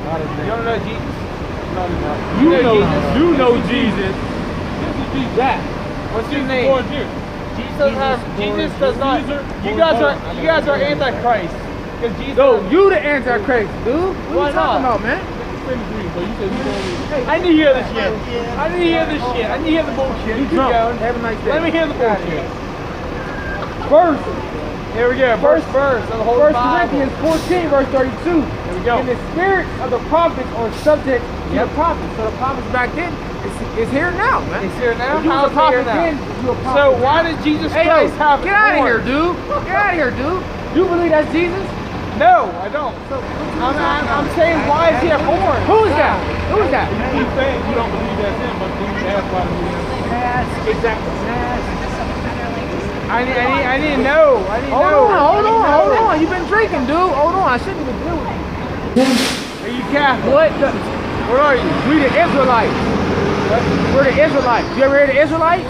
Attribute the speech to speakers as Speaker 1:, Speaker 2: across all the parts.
Speaker 1: You don't know Jesus?
Speaker 2: You know Jesus. That.
Speaker 1: What's his name? Jesus does not. You guys are antichrist. Because Jesus.
Speaker 2: No, you the antichrist, dude. What are you talking about, man?
Speaker 1: I need to hear this shit. I need to hear this shit. I need to hear the bullshit.
Speaker 2: You drunk. Have a nice day.
Speaker 1: Let me hear the bullshit.
Speaker 2: Verse.
Speaker 1: Here we go. First verse of the whole
Speaker 2: First
Speaker 1: Bible.
Speaker 2: Corinthians 14, verse 32.
Speaker 1: Here we go.
Speaker 2: And the spirits of the prophets are subject to the prophets. So the prophets back then is here now, man.
Speaker 1: It's here now?
Speaker 2: If you was a prophet then, you a prophet
Speaker 1: So
Speaker 2: now.
Speaker 1: why did Jesus Christ have
Speaker 2: Get out of here, dude. Get out of here, dude. You believe that's Jesus?
Speaker 1: No, I don't. So I'm saying, why is he a horn?
Speaker 2: Who is that? Who is that?
Speaker 3: He's saying you don't believe that's him, but that's why
Speaker 2: Yes, exactly.
Speaker 1: I need to know.
Speaker 2: Hold on. You've been drinking, dude. Hold on. I shouldn't even deal with you.
Speaker 1: Are you Catholic?
Speaker 2: What are you? We the Israelites. We're the Israelites. You ever heard of the Israelites?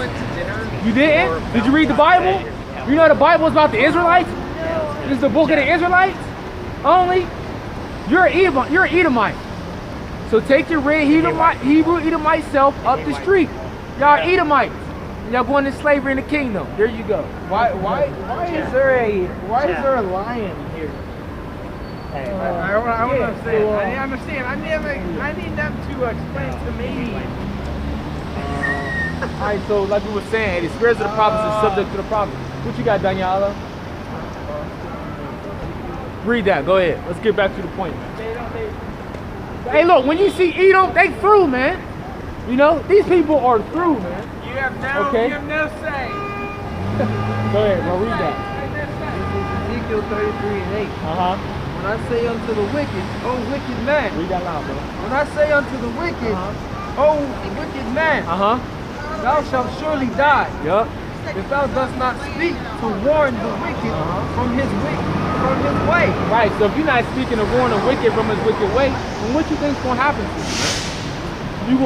Speaker 2: You didn't? Did you read the Bible? You know the Bible is about the Israelites? This is the book of the Israelites? Only? You're an Edomite. So take your red Hebrew Edomite self up the street. Y'all Edomites. Y'all going into slavery in the kingdom. There you go.
Speaker 1: Why is there a lion here? I want to say. I understand. I need them to explain to me.
Speaker 2: Alright, so like we were saying, the spirits of the prophets are subject to the prophets. What you got, Daniela? Read that. Go ahead. Let's get back to the point. Hey, look, when you see Edom, they through, man. You know, these people are through, man.
Speaker 1: You have no say.
Speaker 2: Go ahead, bro. Read that.
Speaker 4: Ezekiel 33 and 8. When I say unto the wicked, O wicked man.
Speaker 2: Read that loud, bro.
Speaker 4: When I say unto the wicked, O wicked man, thou shalt surely die.
Speaker 2: Yup.
Speaker 4: If thou dost not speak to warn the wicked from his way.
Speaker 2: Right. So if you're not speaking to warn the wicked from his wicked way, then what you think's gonna happen to you, man? You're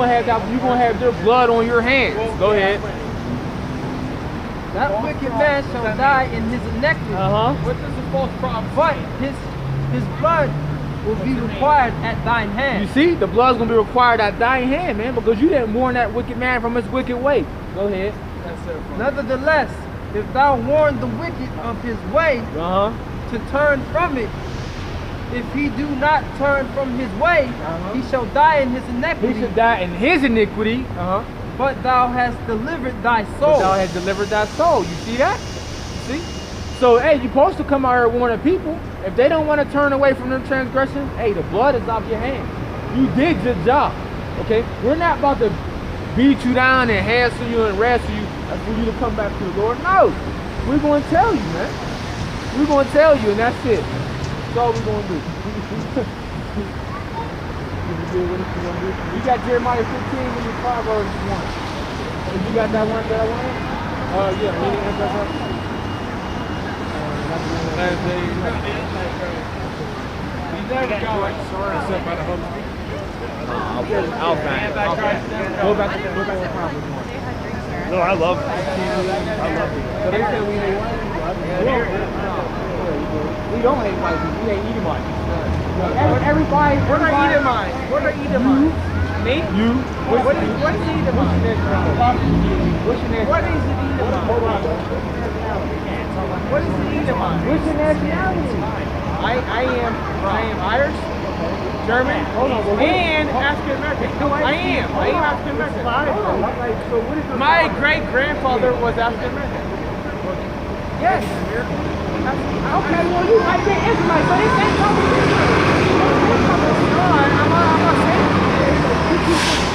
Speaker 2: gonna have their blood on your hands. Go ahead.
Speaker 4: That wicked man shall die in his iniquity.
Speaker 1: What does the false prophet?
Speaker 4: But his blood will be required at thine hand.
Speaker 2: You see, the blood's gonna be required at thine hand, man, because you didn't warn that wicked man from his wicked way. Go ahead.
Speaker 4: Nevertheless, if thou warn the wicked of his way to turn from it, if he do not turn from his way, he shall die in his iniquity.
Speaker 2: He shall die in his iniquity.
Speaker 4: But thou hast delivered thy soul.
Speaker 2: But thou hast delivered thy soul. You see that? You see? So, hey, you're supposed to come out here warning people. If they don't want to turn away from their transgression, hey, the blood is off your hands. You did your job. Okay? We're not about to beat you down and hassle you and wrestle you for you to come back to the Lord. No. We're going to tell you, man. We're going to tell you, and that's it. That's all we're going to do. You got Jeremiah 15 and your Proverbs 1. You got that one that I wanted? Yeah. I'll find it. Go back to Proverbs 1.
Speaker 3: No, I love it.
Speaker 2: So they said we hate white people. We don't hate white people. We hate Edomites. Everybody.
Speaker 1: What are Edomites? What are Edomites? Me?
Speaker 2: You.
Speaker 1: What is Edomite?
Speaker 2: What's your nationality?
Speaker 1: What is an Edomite?
Speaker 2: Hold on.
Speaker 1: What is an Edomite?
Speaker 2: What's your nationality?
Speaker 1: I am Irish, German, and African American. I am African American. My great grandfather was African American. Yes.
Speaker 2: Okay, well you might be Israelite, but it ain't no
Speaker 1: No, I'm not saying.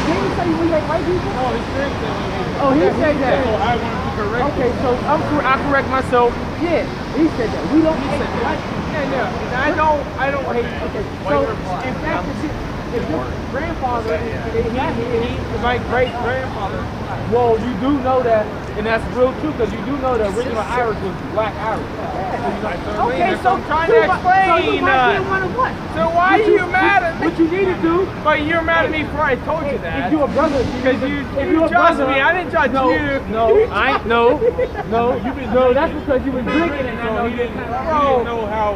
Speaker 2: Didn't he say we hate white people?
Speaker 1: Oh, he said that.
Speaker 2: Oh, he said that.
Speaker 1: So I wanted to correct.
Speaker 2: Okay, so I correct myself. Yeah, he said that. We don't hate white people.
Speaker 1: Yeah, I don't hate.
Speaker 2: Okay, so in fact, if your grandfather
Speaker 1: he's my great grandfather.
Speaker 2: well, you do know that, and that's real true, because you do know the original Irish was black Irish.
Speaker 1: Okay, so I'm trying to explain.
Speaker 2: So
Speaker 1: why are you mad at me?
Speaker 2: what you need to do.
Speaker 1: But you're mad at me before I told you that.
Speaker 2: If you a brother,
Speaker 1: Because you judged me. I didn't judge you.
Speaker 2: No, I ain't. No. That's because you was drinking and I know you didn't
Speaker 3: know how.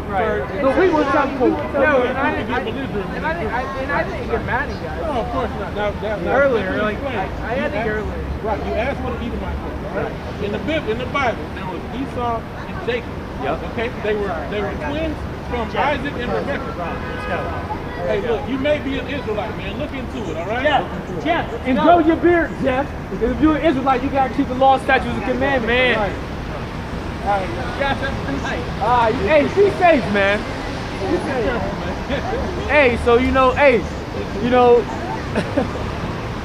Speaker 2: No, we were talking.
Speaker 1: No, and I didn't get mad at you guys.
Speaker 3: No, of course not. Now,
Speaker 1: Earlier, like I had to earlier.
Speaker 3: Right, you asked what an Edomite was, right? In the Bible, there was Esau and Jacob.
Speaker 2: Yep.
Speaker 3: Okay, they were twins from Isaac and Rebekah. Hey, look, you may be an Israelite, man. Look into it, all right?
Speaker 2: Jeff, and grow your beard, Jeff. Because if you're an Israelite, you gotta keep the law, statutes, and commandments.
Speaker 3: Man.
Speaker 2: Right.
Speaker 3: All right, guys, have a good night.
Speaker 2: Hey, be safe, man. Hey, so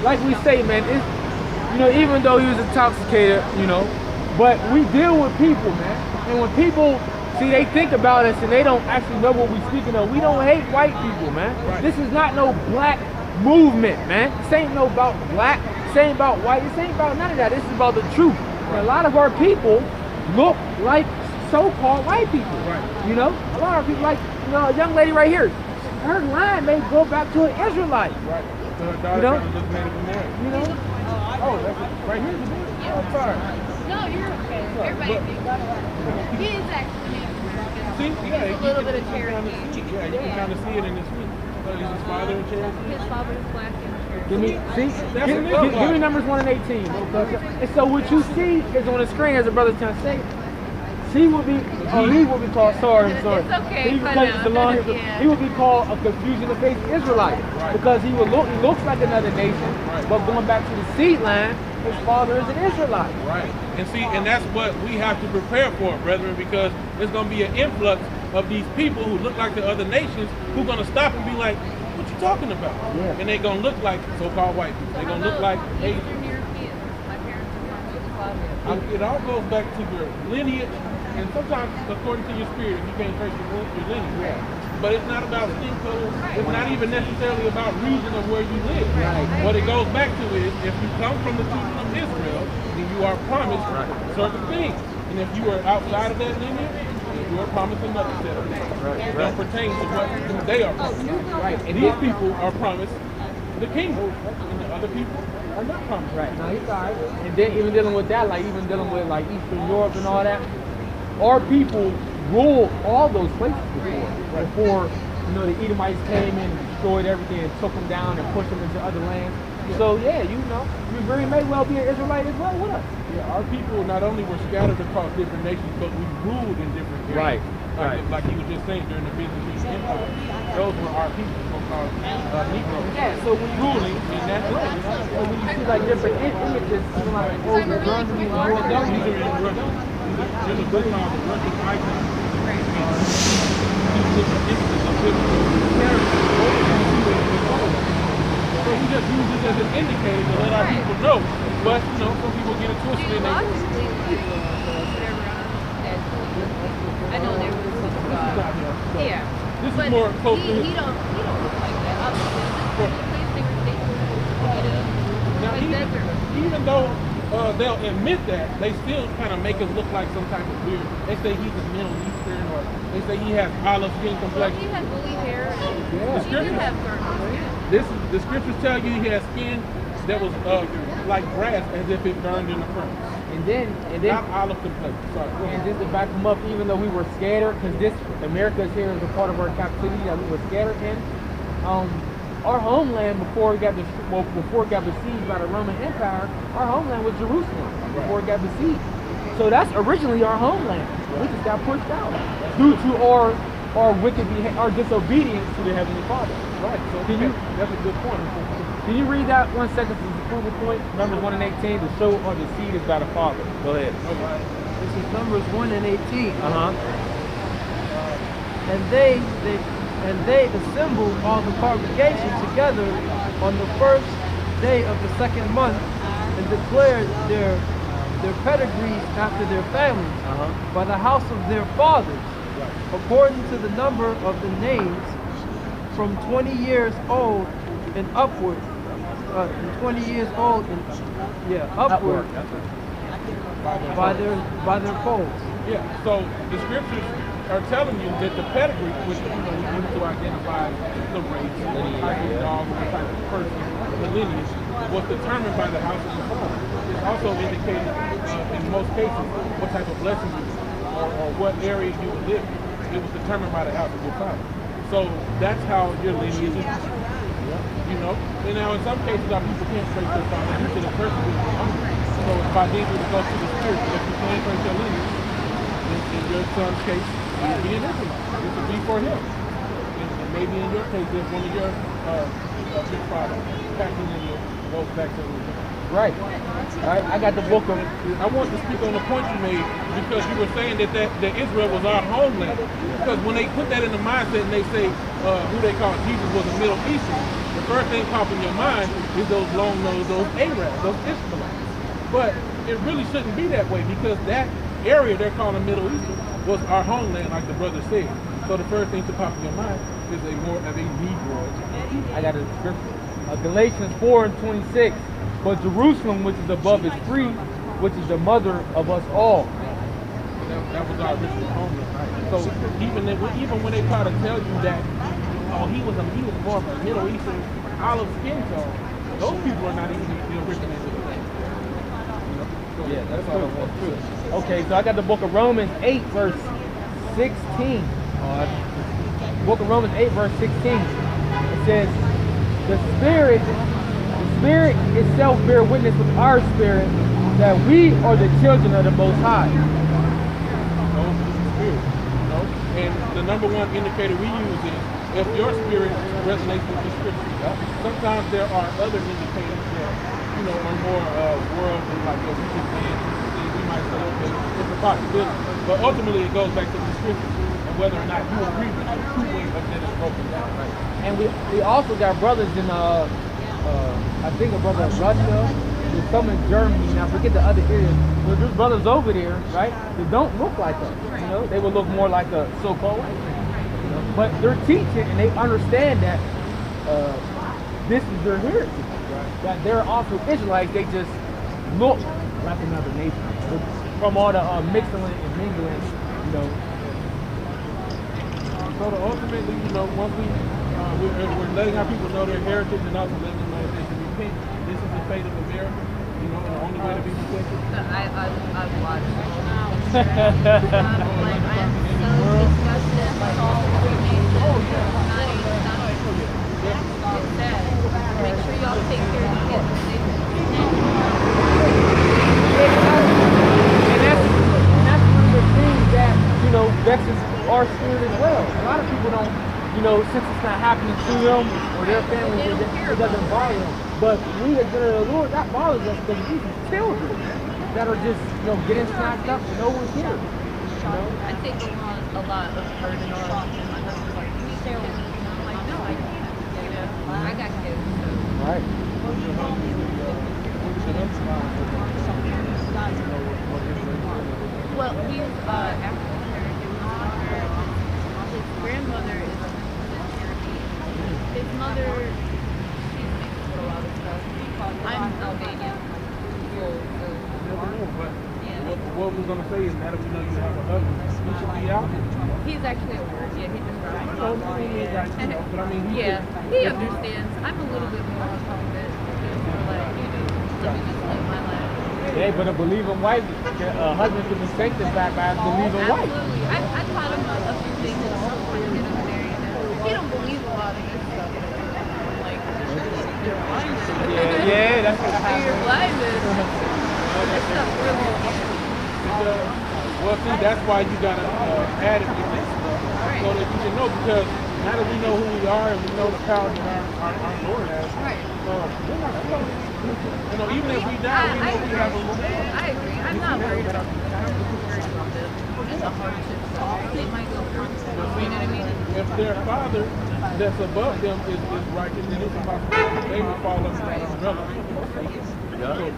Speaker 2: like we say, man, it's, even though he was intoxicated, but we deal with people, man. And when people see, they think about us and they don't actually know what we're speaking of. We don't hate white people, man. Right. This is not no black movement, man. This ain't no about black. This ain't about white. This ain't about none of that. This is about the truth. Right. And a lot of our people look like so-called white people. Right. A lot of people like, a young lady right here. Her line may go back to an Israelite.
Speaker 3: Right. So her daughter just made it married. Oh, that's right here. Oh, I'm sorry.
Speaker 5: No, you're okay. Everybody thinks he is actually
Speaker 3: See,
Speaker 5: a little bit of Cherokee.
Speaker 3: Yeah, you can kind of see it in his feet. Is his father in Cherokee?
Speaker 5: His father is black and Cherokee.
Speaker 2: Give me numbers 1 and 18. And so what you see is on the screen, as the brother's trying to say, he will be called, sorry.
Speaker 5: It's okay.
Speaker 2: He will be called a confusion of faith Israelite. Right. Because he looks like another nation, right. But going back to the seed line, his father is an Israelite.
Speaker 3: Right. And see, and that's what we have to prepare for, brethren, because there's going to be an influx of these people who look like the other nations who are going to stop and be like, what you talking about? Yeah. And they're going to look like so-called white people. They're going to look like Asian.
Speaker 5: My parents are from
Speaker 3: It all goes back to your lineage, and sometimes according to your spirit, if you can't trace your lineage. Yeah. But it's not about skin color. It's not even necessarily about region of where you live. Right. What it goes back to is, if you come from the children of Israel, then you are promised certain things. And if you are outside of that lineage, you are promised another set of things. It don't pertain to what they are promised. Right. And these people are promised the kingdom, and the other people are not promised.
Speaker 2: Right. Now he's all right. And then even dealing with that, like even dealing with like Eastern Europe and all that, our people ruled all those places before the Edomites came in and destroyed everything and took them down and pushed them into other lands. So yeah, you very may well be an Israelite as well with us.
Speaker 3: Yeah, our people not only were scattered across different nations, but we ruled in different areas.
Speaker 2: Right.
Speaker 3: Like you were just saying during the Byzantine Empire, those were our people, so-called Negroes.
Speaker 2: Yeah, so when you
Speaker 3: ruling in that land.
Speaker 2: So when you see like different images, even like old guns and all that,
Speaker 3: these are in Russia. There's a book called The Russian Icon. These different images of biblical characters. So we just use this as an indicator to let our people know. But, some people get it twisted.
Speaker 5: I know there was some God. Yeah.
Speaker 3: This
Speaker 5: but
Speaker 3: is more close to
Speaker 5: he don't look like that.
Speaker 3: Even though they'll admit that, they still kind of make us look like some type of weird. They say he's a Middle Eastern, or they say he has olive skin complexion.
Speaker 5: He has woolly hair.
Speaker 3: The scriptures tell you he has skin that was like grass, as if it burned in the furnace.
Speaker 2: And then
Speaker 3: not olive complexion. Sorry.
Speaker 2: And just to back them up, even though we were scattered, because America here is a part of our captivity that we were scattered in. Our homeland before it got besieged by the Roman Empire, our homeland was Jerusalem before it got besieged. So that's originally our homeland. We just got pushed out due to our wicked our disobedience to the Heavenly Father.
Speaker 3: Right. So that's a good point.
Speaker 2: Can you read that 1 second to prove the point? Numbers 1 and 18, to show or the seed is by the Father. Go ahead.
Speaker 3: Okay.
Speaker 4: This is Numbers 1 and 18. And they assembled all the congregation together on the first day of the second month and declared their pedigrees after their families by the house of their fathers, according to the number of the names, from 20 years old and upward. 20 years old and upward by their folds.
Speaker 3: Yeah. So the scriptures are telling you that the pedigree, which we use to identify the race, the type of dog, the type of person, the lineage, was determined by the house of the father. It's also indicated in most cases what type of blessing you or what area you would live in. It was determined by the house of your father. So that's how your lineage is. You know? And now in some cases our people can't trace their father due to the person who is hungry. So it's by needing to go to the spirit. If you can't trace your lineage, in your son's case, it would be an Israelite. This would be for him. And maybe in your case, if one of your big father, packing lineage goes back to the
Speaker 2: Right. All right. I got the book of.
Speaker 3: I want to speak on the point you made because you were saying that Israel was our homeland. Because when they put that in the mindset and they say who they call Jesus was a Middle Eastern, the first thing pop in your mind is those long-nosed, those Arabs, those Israelites. But it really shouldn't be that way because that area they're calling Middle Eastern was our homeland, like the brother said. So the first thing to pop in your mind is more of a Negro.
Speaker 2: I got a scripture. Galatians 4:26. But Jerusalem, which is above, is free, which is the mother of us all.
Speaker 3: That was our original homeland, right? So even when they try to tell you that, oh, he was more of a Middle Eastern olive skin tone, those people are not even the original Israelites.
Speaker 2: Yeah, that's all I want to. Okay, so I got the book of Romans 8, verse 16. Book of Romans 8, verse 16. It says, the Spirit itself bear witness with our spirit that we are the children of the Most High.
Speaker 3: Spirit, you know? And the number one indicator we use is if your spirit resonates with the scripture. Sometimes there are other indicators that, you know, are more worldly, like we just saying, we might say, okay, it's a possibility. But ultimately it goes back to the scripture and whether or not you agree with the two ways that it's broken down. Right?
Speaker 2: And we also got brothers in I think a brother in Russia, there's some in Germany, and I forget the other areas. There's brothers over there, right, that don't look like us, you know? They would look more like a so-called white man, you know? But they're teaching and they understand that this is their heritage, right? That they're also Israelites, they just look like another nation. But from all the mixing and mingling, you know.
Speaker 3: So ultimately, you know, once we're letting our people know their heritage and also letting them know that they can repent. This is the fate of America. You know, the only way to be protected.
Speaker 5: I've watched it. Like, I am so disgusted with all the nations. It's sad. Make sure y'all take care of the kids.
Speaker 2: And that's one of the things that, you know, vexes our spirit as well. A lot of people don't, you know, since it's not happening to them or their family, it doesn't bother them. But we as the Lord, that bothers us because these are children that are just, you know, getting snapped up and no one's here. You know?
Speaker 5: I take a lot of burden on my husband's like, can you stay with me? And I'm like, no, I can't. You know, I got kids. So.
Speaker 2: Right.
Speaker 5: Well, he's African American. His grandmother is Cherokee. His mother, she's mixed with a lot of stuff. I'm Albanian.
Speaker 3: What we're going to say is now that we know you have a husband, he should be out.
Speaker 5: He's actually at work. Yeah, he just drives.
Speaker 3: But I mean,
Speaker 5: he understands. I'm a little bit more on top of it. Like, you know, let me just live my life.
Speaker 2: Yeah, but a believing wife, husband can be sanctified by a believing wife.
Speaker 5: Absolutely. I taught him a few things and stuff when I get over there. You know, he don't believe a lot of this stuff. Like, you're blinded.
Speaker 2: Yeah, that's what happens.
Speaker 5: You're blinded. This stuff really.
Speaker 3: Well, see, that's why you gotta add it with this stuff, so that you can know. Because now that we know who we are and we know the power that our Lord has,
Speaker 5: Right.
Speaker 3: We're not close. You know, even if we die, we know we have a little.
Speaker 5: I agree. I'm not worried about this. I'm worried about this. It's a hardship stuff. They might go through. You know what I mean?
Speaker 3: If their father that's above them is righteous, then it's impossible. They will fall under that umbrella.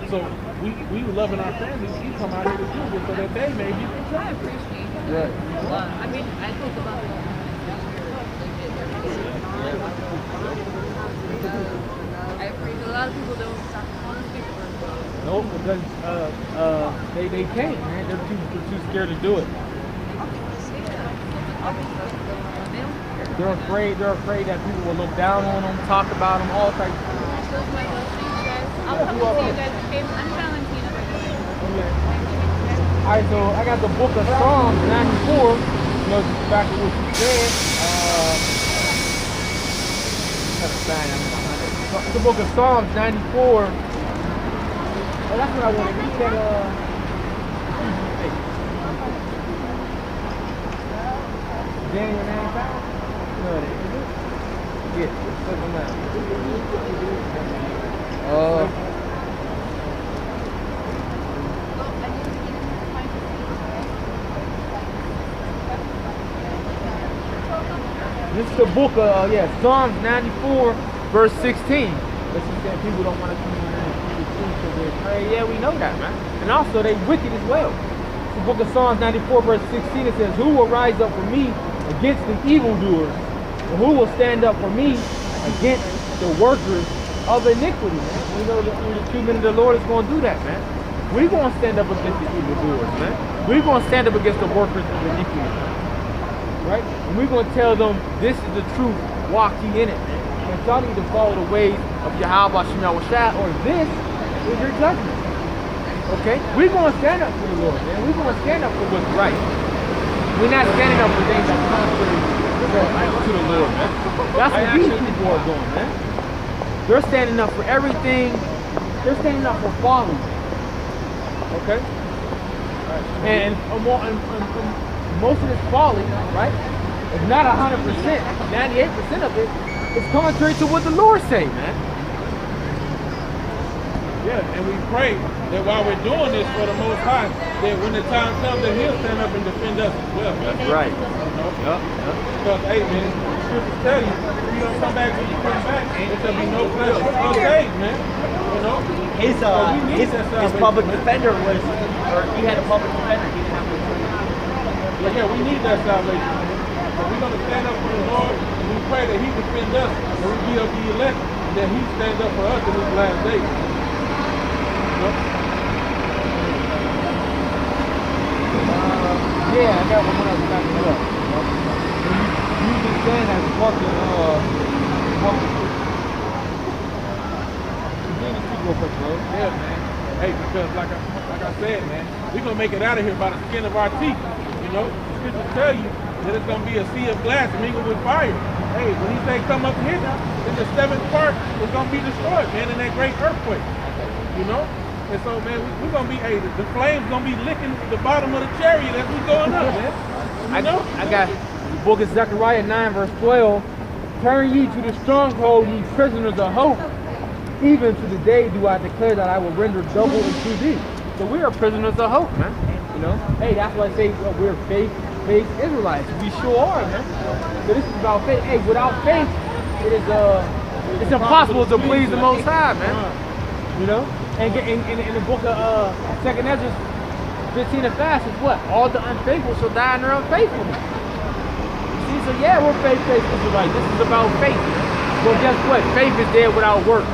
Speaker 3: So we loving our families, we come out here to do this so that they may be protected.
Speaker 5: I appreciate that a lot. I mean, I think about it. I appreciate a lot of people don't want to speak for it.
Speaker 2: No, because they can't, man. They're too scared to do it.
Speaker 5: Yeah.
Speaker 2: They're afraid that people will look down on them, talk about them, all types of stuff.
Speaker 5: Those might go see you guys. I'll come to see you guys. Okay? I'm Valentina, by the way.
Speaker 2: Okay.
Speaker 5: Nice to meet you guys.
Speaker 2: Alright, so I got the book of Psalms 94. You know, just back to what you said. The book of Psalms 94. Oh, that's what I want to read that. Daniel 9:5? No, it is. Yeah, it's something like this is the book of Psalms 94, verse 16. This is that people don't want to come in and see the truth because they're afraid. Yeah, we know that, man. And also, they wicked as well. The book of Psalms 94, verse 16, it says, "Who will rise up for me against the evildoers? Or who will stand up for me against the workers of iniquity?" Man, we know that the treatment of the Lord is going to do that, man. We're going to stand up against the evildoers, man. We're going to stand up against the workers of iniquity, right? And we're going to tell them, this is the truth, walk ye in it, man. And y'all need to follow the ways of Yahweh Shemel Shah, or this is your judgment. Okay? We're going to stand up for the Lord, man. We're going to stand up for what's right. We're not standing up for things that contrary to the Lord, man. That's what these people are doing, man. They're standing up for everything. They're standing up for folly. Okay? And most of this folly, right? If not 100%, 98% of it is contrary to what the Lord say, man.
Speaker 3: Yeah, and we pray that while we're doing this for the Most High, that when the time comes, that He'll stand up and defend us as well.
Speaker 2: That's right.
Speaker 3: Because, hey, man, the scriptures tell you, if you don't come back when you come back, there shall be no flesh or save, man. You know?
Speaker 6: His public defender was, or he had a public defender. He didn't have to.
Speaker 3: Yeah, we need that salvation. So we're going to stand up for the Lord, and we pray that He defend us, and we be of the elect, and that He stands up for us in these last days.
Speaker 2: Yeah, I got one else back it up. You just saying that fucking
Speaker 3: Yeah, man. Hey, because like I said, man, we're gonna make it out of here by the skin of our teeth. You know, the scriptures tell you that it's gonna be a sea of glass mingled with fire. Hey, when He say come up here, then the seventh part is gonna be destroyed, man, in that great earthquake. You know? And so, man, we're going to be, the flames going to be licking the bottom of the chariot as we going up, man.
Speaker 2: I got the book of Zechariah 9, verse 12. "Turn ye to the stronghold, ye prisoners of hope. Even to the day do I declare that I will render double unto thee." So we are prisoners of hope, man. You know? Hey, that's why I say we're faith-based Israelites. We sure are, man. So this is about faith. Hey, without faith, it's impossible to please the Most High, man. You know? And in the book of 2nd Ezra 15 and fast is what? All the unfaithful shall die in their unfaithfulness. You see, so yeah, we're faith-based Israelites. This is about faith. Well, guess what? Faith is dead without work.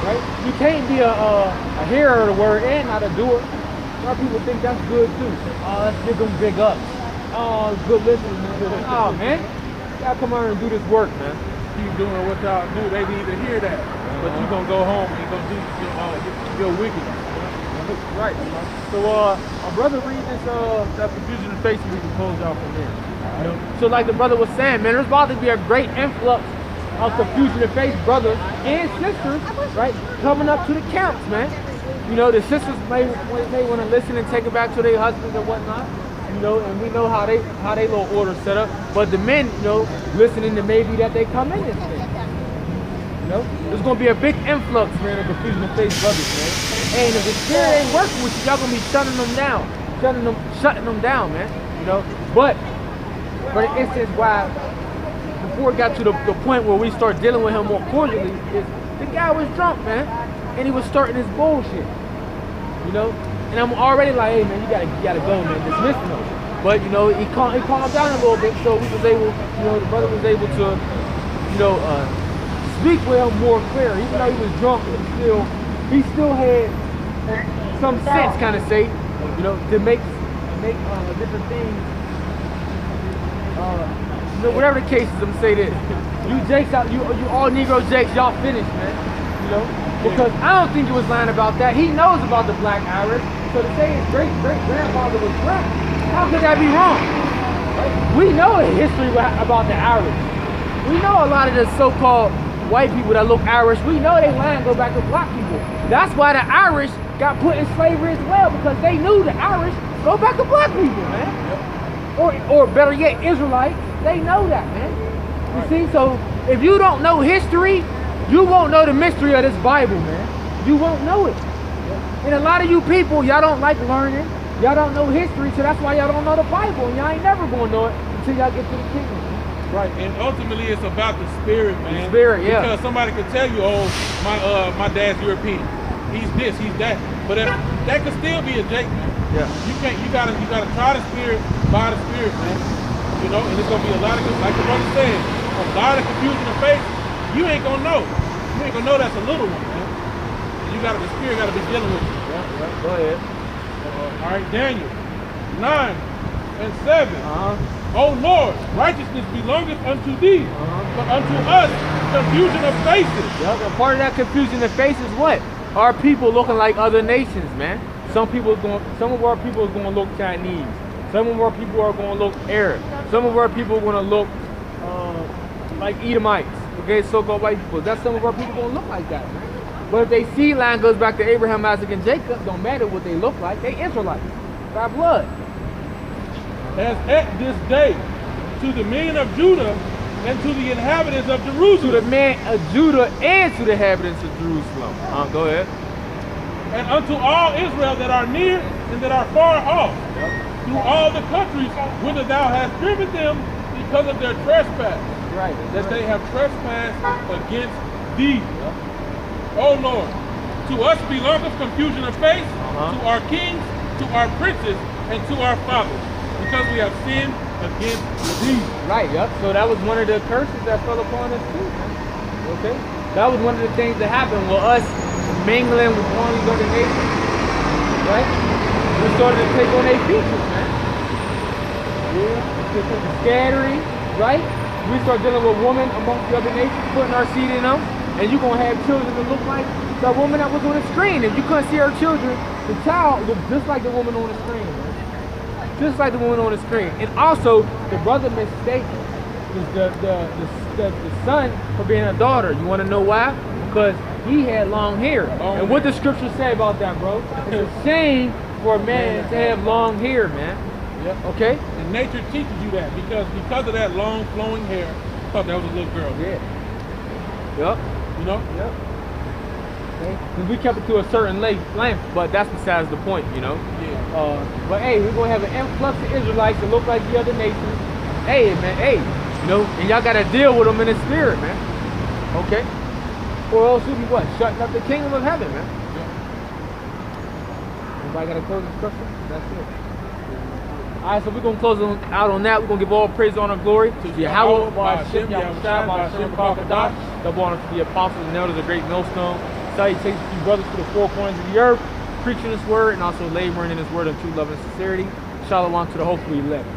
Speaker 2: Right? You can't be a hearer of the word and not a doer. A lot of people think that's good too. Oh, let's give them big ups. Oh, good listening. Oh, man. Y'all come on and do this work, man.
Speaker 3: Keep doing what y'all do. They need to hear that. But you're going to go home and you're going to do your wickedness.
Speaker 2: Right. So, my brother read this, that confusion of faith, and we can close out from there. You know? So, like the brother was saying, man, there's about to be a great influx of confusion of faith brothers and sisters, right, coming up to the camps, man. You know, the sisters may want to listen and take it back to their husbands and whatnot. You know, and we know how they little order set up. But the men, you know, listening to maybe that they come in this thing. You know, there's gonna be a big influx, man, of confusion of faith brothers, man. And if the spirit ain't working with you, y'all gonna be shutting them down, man. You know, but for instance, why before it got to the point where we start dealing with him more cordially, is the guy was drunk, man, and he was starting his bullshit. You know, and I'm already like, hey, man, you gotta go, man, dismissing him. But you know, he calmed down a little bit, so we was able, you know, the brother was able to, you know, speak with him more clear. Even though he was drunk, he still had some sense, kind of say, you know, to make different things know, whatever the case is, I'm gonna say this. You Jakes out, you all Negro Jakes, y'all finished, man. You know? Because I don't think he was lying about that. He knows about the black Irish. So to say his great-great-grandfather was black, how could that be wrong? Right? We know the history about the Irish. We know a lot of the so-called white people that look Irish, we know they land go back to black people. That's why the Irish got put in slavery as well, because they knew the Irish go back to black people, man. Or better yet, Israelites, they know that, man. You see, so if you don't know history, you won't know the mystery of this Bible, man. You won't know it. And a lot of you people, y'all don't like learning. Y'all don't know history, so that's why y'all don't know the Bible. And y'all ain't never gonna know it until y'all get to the kingdom.
Speaker 3: Right, and ultimately it's about the spirit, man.
Speaker 2: The spirit, yeah.
Speaker 3: Because somebody could tell you, oh, my dad's European. He's this, he's that. But that could still be a Jake, man.
Speaker 2: Yeah.
Speaker 3: You gotta try the spirit by the spirit, man. You know, and it's gonna be a lot of, like the brother said, a lot of confusion of faith. You ain't gonna know. You ain't gonna know that's a little one, man. The spirit gotta be dealing with you.
Speaker 2: Yeah. Go ahead.
Speaker 3: All right, Daniel 9 and 7. O Lord, righteousness belongeth unto thee, but unto us confusion of faces.
Speaker 2: Yep, and part of that confusion of faces is what? Our people looking like other nations, man. Some of our people is gonna look Chinese. Some of our people are gonna look Arab. Some of our people are gonna look like Edomites. Okay, so-called white people. That's some of our people gonna look like that, man. But if they see line goes back to Abraham, Isaac, and Jacob, don't matter what they look like. They Israelites by blood.
Speaker 3: As at this day, to the men of Judah and to the inhabitants of Jerusalem.
Speaker 2: To the men of Judah and to the inhabitants of Jerusalem. Go ahead.
Speaker 3: And unto all Israel that are near and that are far off, through all the countries whither thou hast driven them because of their trespass.
Speaker 2: Right.
Speaker 3: That they have trespassed against thee. O Lord, to us belongeth confusion of face, to our kings, to our princes, and to our fathers, because we have sinned against thee.
Speaker 2: Right, yep. So that was one of the curses that fell upon us too, man. Okay? That was one of the things that happened with us mingling with all these other nations. Right? We started to take on their features, man. Yeah. The scattering, right? We start dealing with women amongst the other nations, putting our seed in them. And you're going to have children that look like the woman that was on the screen. If you couldn't see her children, the child looked just like the woman on the screen. Man. Just like the woman on the screen. And also, the brother mistaken the son for being a daughter. You want to know why? Because he had long hair. And what the scripture say about that, bro? It's a shame for a man to have long hair, man.
Speaker 3: Yep.
Speaker 2: Okay?
Speaker 3: And nature teaches you that because of that long flowing hair. I thought that was a little girl.
Speaker 2: Yeah. Yep.
Speaker 3: You know?
Speaker 2: Yep. Because we kept it to a certain length, but that's besides the point, you know?
Speaker 3: Yeah.
Speaker 2: But hey, we're going to have an influx of Israelites that look like the other nations. Hey, man, hey, you know, and y'all got to deal with them in the spirit, man. Okay? Or else you'll be what? Shutting up the kingdom of heaven, man. Yeah. Anybody got a closing scripture? That's it. Alright, so we're going to close out on that. We're going to give all praise, honor, and glory to Yahweh, by Hashem, Yahushua, by Hashem, Kakadash, double honor to the apostles and elders of the great millstone. Salutations to you brothers to the four corners of the earth, preaching this word and also laboring in this word in true love and sincerity. Shalom to the hopefully elect.